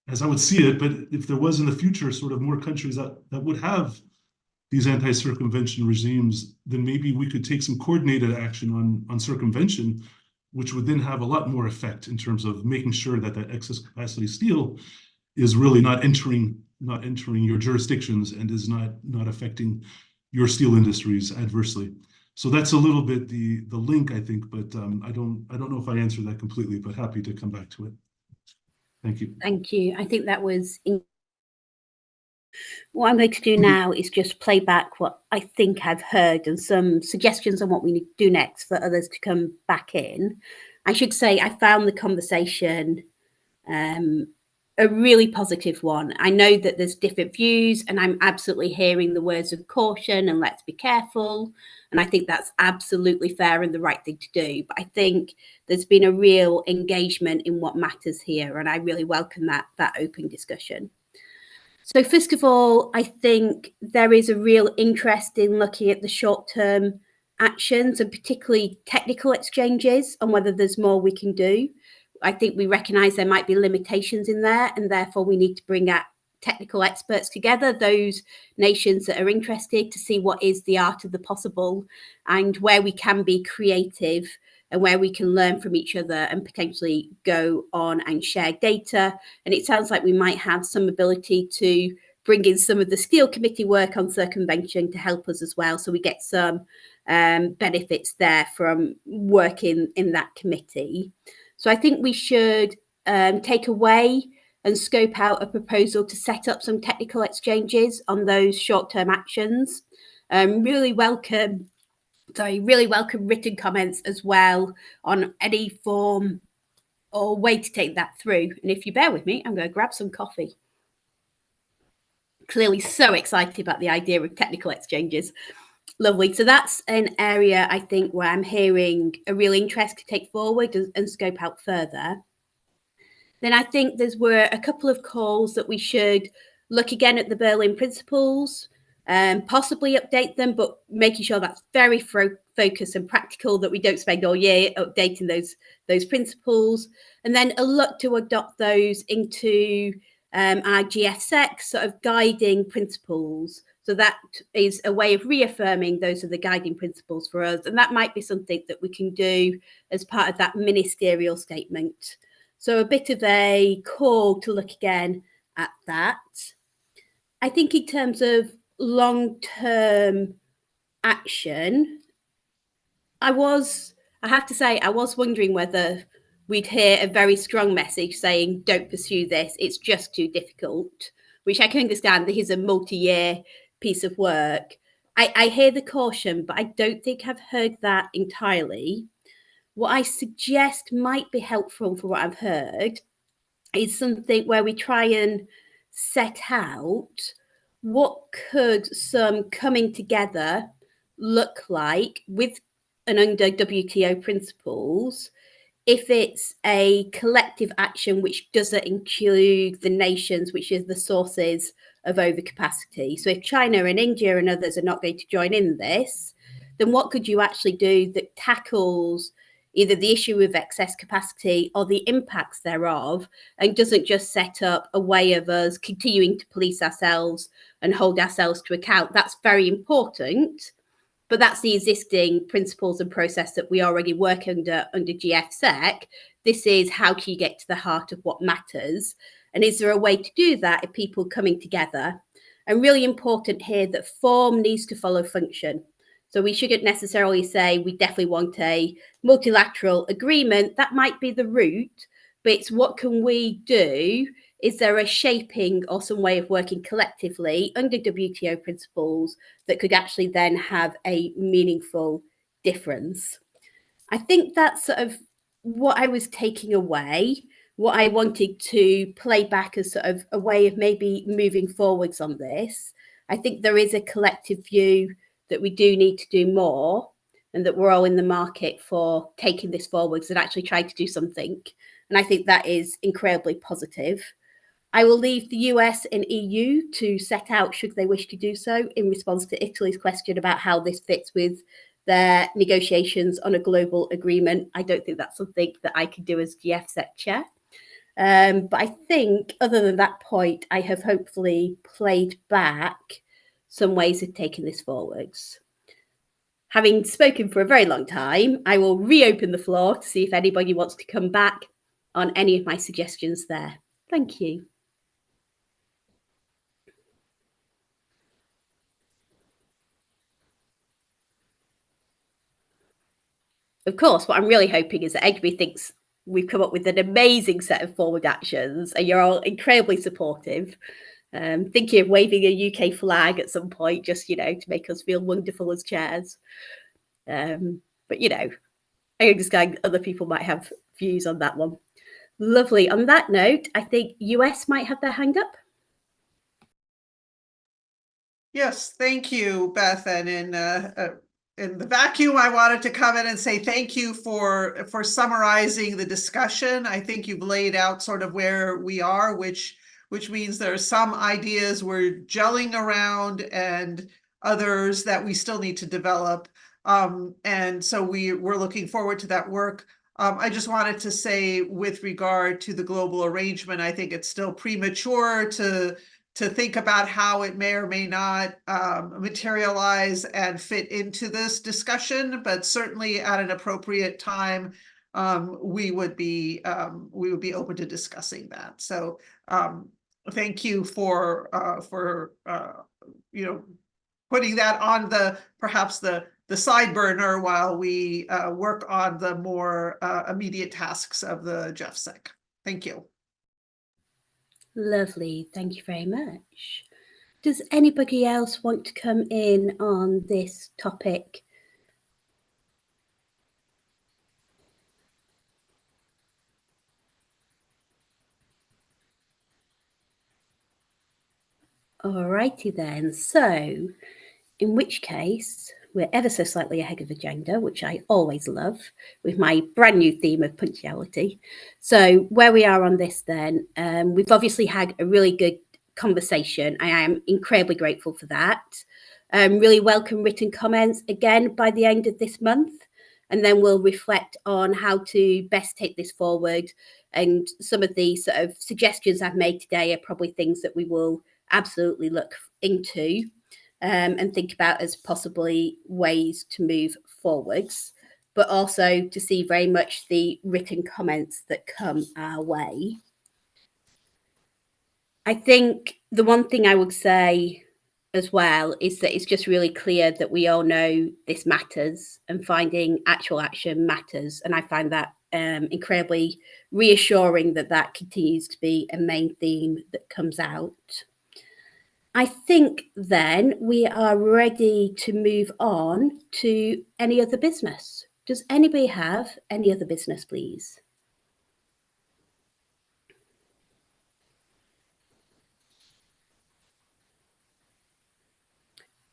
as I would see it, but if there was in the future sort of more countries that would have these anti-circumvention regimes, then maybe we could take some coordinated action on circumvention, which would then have a lot more effect in terms of making sure that excess capacity steel is really not entering your jurisdictions and is not affecting your steel industries adversely. So that's a little bit the link, I think, but I don't know if I answered that completely, but happy to come back to it. Thank you. Thank you. I think that was. What I'm going to do now is just play back what I think I've heard and some suggestions on what we need to do next for others to come back in. I should say I found the conversation a really positive one. I know that there's different views, and I'm absolutely hearing the words of caution and let's be careful. And I think that's absolutely fair and the right thing to do. But I think there's been a real engagement in what matters here, and I really welcome that open discussion. So first of all, I think there is a real interest in looking at the short-term actions and particularly technical exchanges on whether there's more we can do. I think we recognise there might be limitations in there, and therefore we need to bring out technical experts together, those nations that are interested, to see what is the art of the possible and where we can be creative and where we can learn from each other and potentially go on and share data. And it sounds like we might have some ability to bring in some of the Steel Committee work on circumvention to help us as well. So we get some benefits there from working in that committee. So I think we should take away and scope out a proposal to set up some technical exchanges on those short-term actions. Really welcome written comments as well on any form or way to take that through. And if you bear with me, I'm going to grab some coffee. Clearly so excited about the idea of technical exchanges. Lovely. So that's an area I think where I'm hearing a real interest to take forward and scope out further. Then I think were a couple of calls that we should look again at the Berlin Principles, possibly update them, but making sure that's very focused and practical, that we don't spend all year updating those principles, and then a look to adopt those into our GFSEC sort of guiding principles. So that is a way of reaffirming those are the guiding principles for us, and that might be something that we can do as part of that ministerial statement. So a bit of a call to look again at that. I think in terms of long-term action, I have to say, I was wondering whether we'd hear a very strong message saying, don't pursue this, it's just too difficult, which I can understand. This is a multi-year piece of work. I hear the caution, but I don't think I've heard that entirely. What I suggest might be helpful for what I've heard is something where we try and set out what could some coming together look like with and under WTO principles if it's a collective action which doesn't include the nations, which is the sources of overcapacity. So if China and India and others are not going to join in this, then what could you actually do that tackles either the issue of excess capacity or the impacts thereof, and doesn't just set up a way of us continuing to police ourselves and hold ourselves to account? That's very important, but that's the existing principles and process that we already work under GFSEC. This is how can you get to the heart of what matters, and is there a way to do that if people coming together? And really important here that form needs to follow function. So we shouldn't necessarily say we definitely want a multilateral agreement. That might be the route, but it's what can we do? Is there a shaping or some way of working collectively under WTO principles that could actually then have a meaningful difference? I think that's sort of what I was taking away, what I wanted to play back as sort of a way of maybe moving forwards on this. I think there is a collective view that we do need to do more, and that we're all in the market for taking this forwards and actually trying to do something. And I think that is incredibly positive. I will leave the US and EU to set out, should they wish to do so, in response to Italy's question about how this fits with their negotiations on a global agreement. I don't think that's something that I can do as GFSEC chair. But I think other than that point, I have hopefully played back some ways of taking this forwards. Having spoken for a very long time, I will reopen the floor to see if anybody wants to come back on any of my suggestions there. Thank you. Of course, what I'm really hoping is that everybody thinks we've come up with an amazing set of forward actions and you're all incredibly supportive. Thinking of waving a UK flag at some point, just, to make us feel wonderful as chairs. But, I understand other people might have views on that one. Lovely. On that note, I think US might have their hand up. Yes, thank you, Beth. And in the vacuum, I wanted to come in and say thank you for summarizing the discussion. I think you've laid out sort of where we are, which means there are some ideas we're gelling around and others that we still need to develop. And so we're looking forward to that work. I just wanted to say, with regard to the global arrangement, I think it's still premature to think about how it may or may not materialize and fit into this discussion, but certainly at an appropriate time, we would be open to discussing that. So thank you for putting that on perhaps the side burner while we work on the more immediate tasks of the GEFSEC. Thank you. Lovely. Thank you very much. Does anybody else want to come in on this topic? Alrighty then. So, in which case, we're ever so slightly ahead of agenda, which I always love, with my brand new theme of punctuality. So where we are on this then, we've obviously had a really good conversation. I am incredibly grateful for that. Really welcome written comments again by the end of this month, and then we'll reflect on how to best take this forward. And some of the sort of suggestions I've made today are probably things that we will absolutely look into. And think about as possibly ways to move forwards, but also to see very much the written comments that come our way. I think the one thing I would say as well is that it's just really clear that we all know this matters and finding actual action matters. And I find that incredibly reassuring that continues to be a main theme that comes out. I think then we are ready to move on to any other business. Does anybody have any other business, please?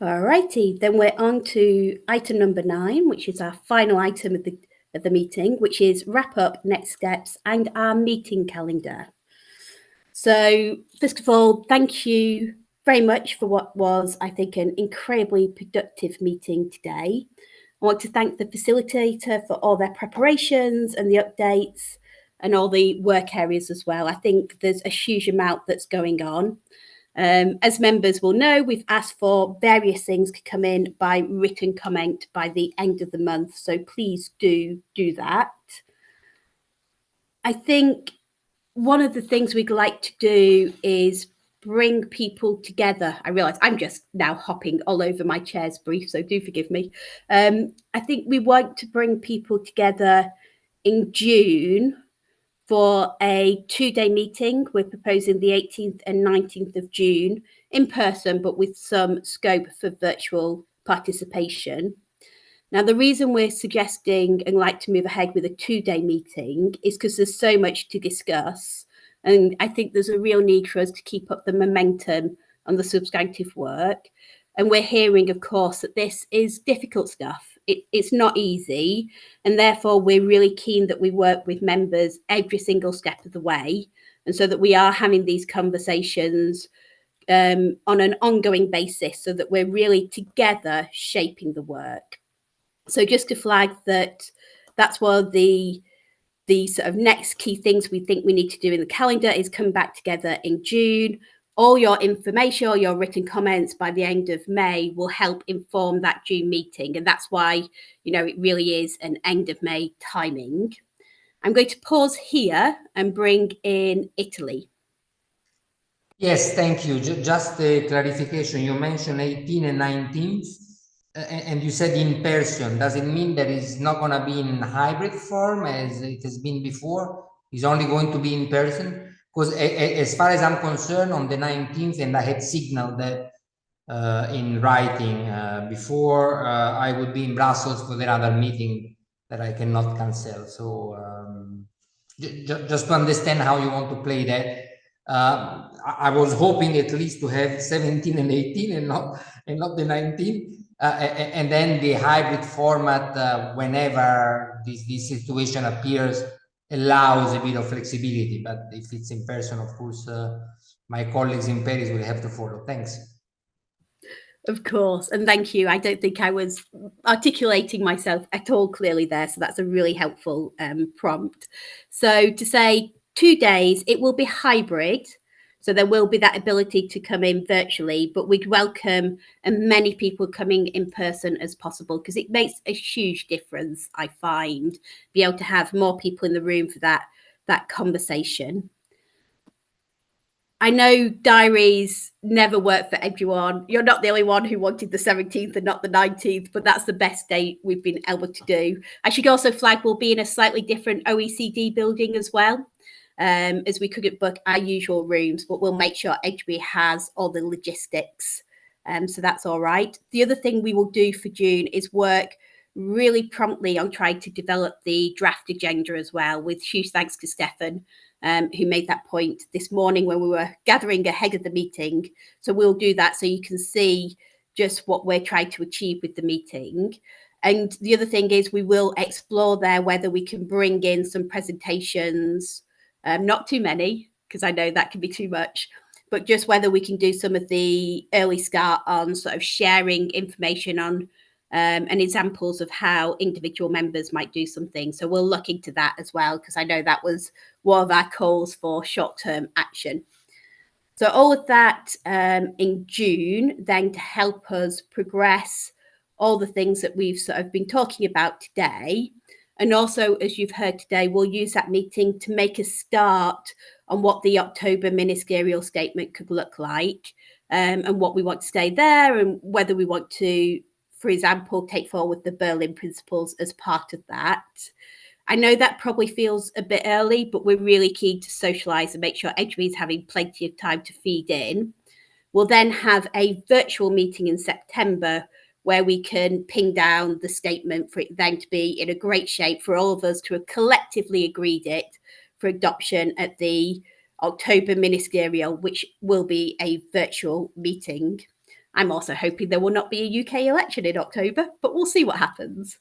Alrighty, then we're on to item number 9, which is our final item of the meeting, which is wrap up, next steps, and our meeting calendar. So first of all, thank you very much for what was, I think, an incredibly productive meeting today. I want to thank the facilitator for all their preparations and the updates and all the work areas as well. I think there's a huge amount that's going on. As members will know, we've asked for various things to come in by written comment by the end of the month. So please do that. I think one of the things we'd like to do is bring people together. I realize I'm just now hopping all over my chair's brief, so do forgive me. I think we want to bring people together in June for a 2-day meeting. We're proposing the 18th and 19th of June in person, but with some scope for virtual participation. Now, the reason we're suggesting and like to move ahead with a 2-day meeting is because there's so much to discuss. And I think there's a real need for us to keep up the momentum on the substantive work. And we're hearing, of course, that this is difficult stuff. It's not easy. And therefore, we're really keen that we work with members every single step of the way. And so that we are having these conversations on an ongoing basis so that we're really together shaping the work. So just to flag that's one of the sort of next key things we think we need to do in the calendar is come back together in June. All your information, all your written comments by the end of May will help inform that June meeting. And that's why, it really is an end of May timing. I'm going to pause here and bring in Italy. Yes, thank you. Just a clarification. You mentioned 18 and 19th, and you said in person. Does it mean that it's not going to be in hybrid form as it has been before? It's only going to be in person? Because as far as I'm concerned, on the 19th, and I had signaled that in writing before, I would be in Brussels for the other meeting that I cannot cancel. So just to understand how you want to play that. I was hoping at least to have 17 and 18 and not the 19. And then the hybrid format, whenever this situation appears, allows a bit of flexibility. But if it's in person, of course, my colleagues in Paris will have to follow. Thanks. Of course, and thank you. I don't think I was articulating myself at all clearly there, so that's a really helpful prompt. So to say 2 days, it will be hybrid. So there will be that ability to come in virtually, but we'd welcome as many people coming in person as possible, because it makes a huge difference, I find, be able to have more people in the room for that conversation. I know diaries never work for everyone. You're not the only one who wanted the 17th and not the 19th, but that's the best date we've been able to do. I should also flag we'll be in a slightly different OECD building as well, as we couldn't book our usual rooms, but we'll make sure Edgeby has all the logistics. So that's all right. The other thing we will do for June is work really promptly on trying to develop the draft agenda as well, with huge thanks to Stefan, who made that point this morning when we were gathering ahead of the meeting. So we'll do that so you can see just what we're trying to achieve with the meeting. And the other thing is we will explore there whether we can bring in some presentations, not too many, because I know that can be too much, but just whether we can do some of the early start on sort of sharing information on and examples of how individual members might do something. So we'll look into that as well, because I know that was one of our calls for short-term action. So all of that in June, then to help us progress all the things that we've sort of been talking about today. And also, as you've heard today, we'll use that meeting to make a start on what the October ministerial statement could look like, and what we want to stay there, and whether we want to, for example, take forward the Berlin principles as part of that. I know that probably feels a bit early, but we're really keen to socialise and make sure Edgeby is having plenty of time to feed in. We'll then have a virtual meeting in September where we can ping down the statement for it then to be in a great shape for all of us to have collectively agreed it for adoption at the October ministerial, which will be a virtual meeting. I'm also hoping there will not be a UK election in October, but we'll see what happens.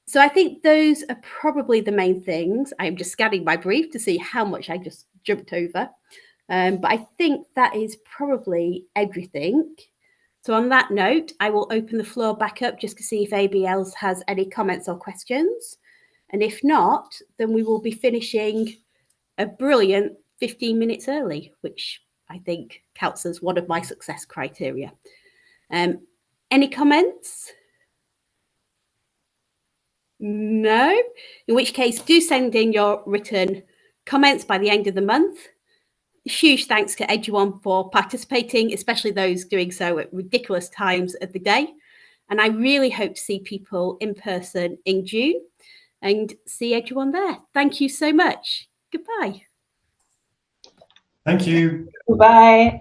So I think those are probably the main things. I'm just scanning my brief to see how much I just jumped over. But I think that is probably everything. So on that note, I will open the floor back up just to see if anybody else has any comments or questions. And if not, then we will be finishing a brilliant 15 minutes early, which I think counts as one of my success criteria. Any comments? No? In which case, do send in your written comments by the end of the month. Huge thanks to everyone for participating, especially those doing so at ridiculous times of the day. And I really hope to see people in person in June and see everyone there. Thank you so much. Goodbye. Thank you. Goodbye.